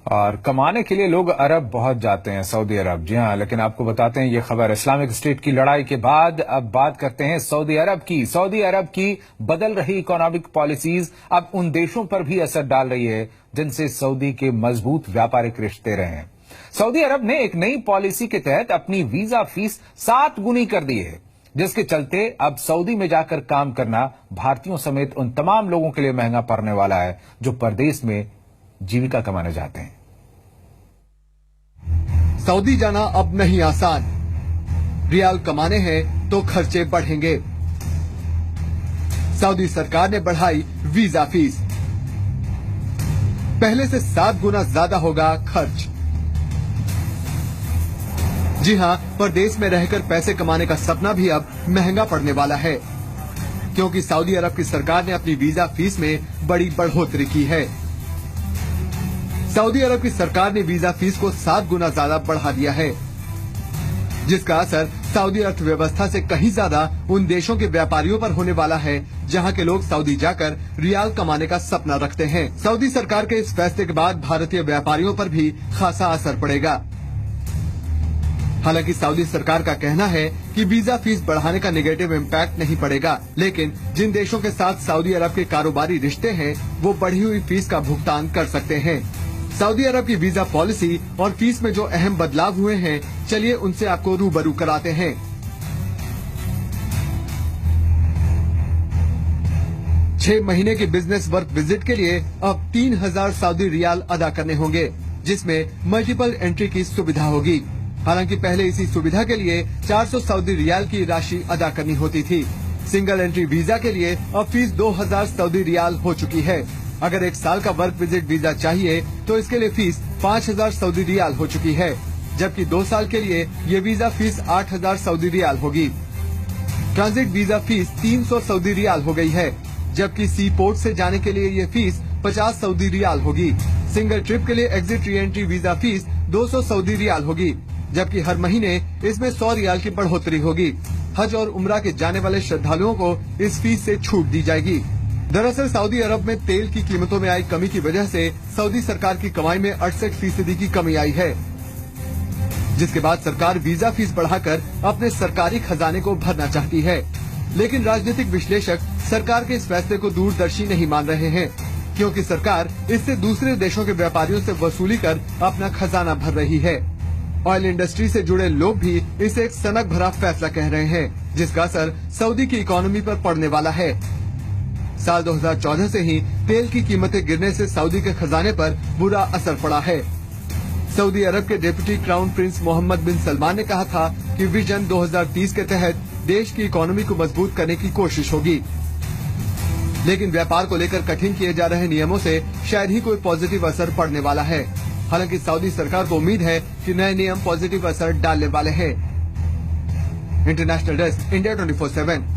और कमाने के लिए लोग अरब बहुत जाते हैं, सऊदी अरब। जी हां, लेकिन आपको बताते हैं ये खबर इस्लामिक स्टेट की लड़ाई के बाद। अब बात करते हैं सऊदी अरब की। सऊदी अरब की बदल रही इकोनॉमिक पॉलिसीज अब उन देशों पर भी असर डाल रही है जिनसे सऊदी के मजबूत व्यापारिक रिश्ते रहे हैं। सऊदी अरब ने एक नई पॉलिसी के तहत अपनी वीजा फीस 7 गुनी कर दी है, जिसके चलते अब सऊदी में जाकर काम करना भारतीयों समेत उन तमाम लोगों के लिए महंगा पड़ने वाला है जो परदेश में जीविका कमाने जाते हैं। सऊदी जाना अब नहीं आसान। रियाल कमाने हैं तो खर्चे बढ़ेंगे। सऊदी सरकार ने बढ़ाई वीजा फीस। पहले से 7 गुना ज्यादा होगा खर्च। जी हां, परदेश में रहकर पैसे कमाने का सपना भी अब महंगा पड़ने वाला है, क्योंकि सऊदी अरब की सरकार ने अपनी वीजा फीस में बड़ी बढ़ोतरी की है। सऊदी अरब की सरकार ने वीजा फीस को 7 गुना ज्यादा बढ़ा दिया है, जिसका असर सऊदी अर्थव्यवस्था से कहीं ज्यादा उन देशों के व्यापारियों पर होने वाला है जहां के लोग सऊदी जाकर रियाल कमाने का सपना रखते हैं। सऊदी सरकार के इस फैसले के बाद भारतीय व्यापारियों पर भी खासा असर पड़ेगा। हालांकि सऊदी सरकार का कहना है कि वीजा फीस बढ़ाने का नेगेटिव इम्पैक्ट नहीं पड़ेगा, लेकिन जिन देशों के साथ सऊदी अरब के कारोबारी रिश्ते हैं वो बढ़ी हुई फीस का भुगतान कर सकते हैं। सऊदी अरब की वीजा पॉलिसी और फीस में जो अहम बदलाव हुए हैं, चलिए उनसे आपको रूबरू कराते हैं। छह महीने की बिजनेस वर्क विजिट के लिए अब 3000 सऊदी रियाल अदा करने होंगे, जिसमें मल्टीपल एंट्री की सुविधा होगी। हालांकि पहले इसी सुविधा के लिए 400 सऊदी रियाल की राशि अदा करनी होती थी। सिंगल एंट्री वीजा के लिए अब फीस 2000 सऊदी रियाल हो चुकी है। अगर 1 साल का वर्क विजिट वीजा चाहिए तो इसके लिए फीस 5000 सऊदी रियाल हो चुकी है, जबकि 2 साल के लिए ये वीजा फीस 8000 सऊदी रियाल होगी। Transit visa fees 300 Saudi riyal हो गई है, जबकि सी पोर्ट से जाने के लिए ये फीस 50 सऊदी रियाल होगी। सिंगल ट्रिप के लिए exit re entry visa fees 200 Saudi riyal होगी, जबकि हर महीने इसमें 100 रियाल की बढ़ोतरी होगी। हज और उम्रा के जाने वाले श्रद्धालुओं को इस फीस से छूट दी जाएगी। दरअसल सऊदी अरब में तेल की कीमतों में आई कमी की वजह से सऊदी सरकार की कमाई में 68% की कमी आई है, जिसके बाद सरकार वीजा फीस बढ़ाकर अपने सरकारी खजाने को भरना चाहती है। लेकिन राजनीतिक विश्लेषक सरकार के इस फैसले को दूरदर्शी नहीं मान रहे हैं, क्योंकि सरकार इससे दूसरे देशों के व्यापारियों से वसूली कर अपना खजाना भर रही है। ऑयल इंडस्ट्री से जुड़े लोग भी इसे एक सनक भरा फैसला कह रहे हैं, जिसका असर सऊदी की इकोनॉमी पर पड़ने वाला है। साल 2014 से ही तेल की कीमतें गिरने से सऊदी के खजाने पर बुरा असर पड़ा है। सऊदी अरब के डिप्टी क्राउन प्रिंस मोहम्मद बिन सलमान ने कहा था कि विजन 2030 के तहत देश की इकोनॉमी को मजबूत करने की कोशिश होगी, लेकिन व्यापार को लेकर कठिन किए जा रहे नियमों से शायद ही कोई पॉजिटिव असर पड़ने वाला है। हालांकि सऊदी सरकार को उम्मीद है कि नए नियम पॉजिटिव असर डालने वाले हैं। International desk, India 24/7।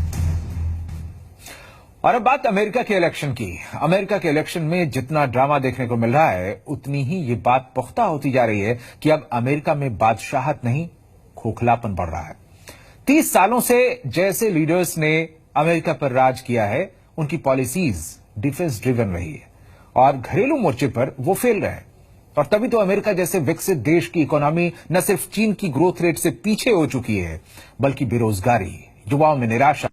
और अब बात अमेरिका के इलेक्शन की। अमेरिका के इलेक्शन में जितना ड्रामा देखने को मिल रहा है, उतनी ही ये बात पुख्ता होती जा रही है कि अब अमेरिका में बादशाहत नहीं, खोखलापन बढ़ रहा है। 30 सालों से जैसे लीडर्स ने अमेरिका पर राज किया है, उनकी पॉलिसीज डिफेंस ड्रिवन रही है और घरेलू मोर्चे पर वो फेल रहे हैं। और तभी तो अमेरिका जैसे विकसित देश की इकोनॉमी न सिर्फ चीन की ग्रोथ रेट से पीछे हो चुकी है, बल्कि बेरोजगारी, युवाओं में निराशा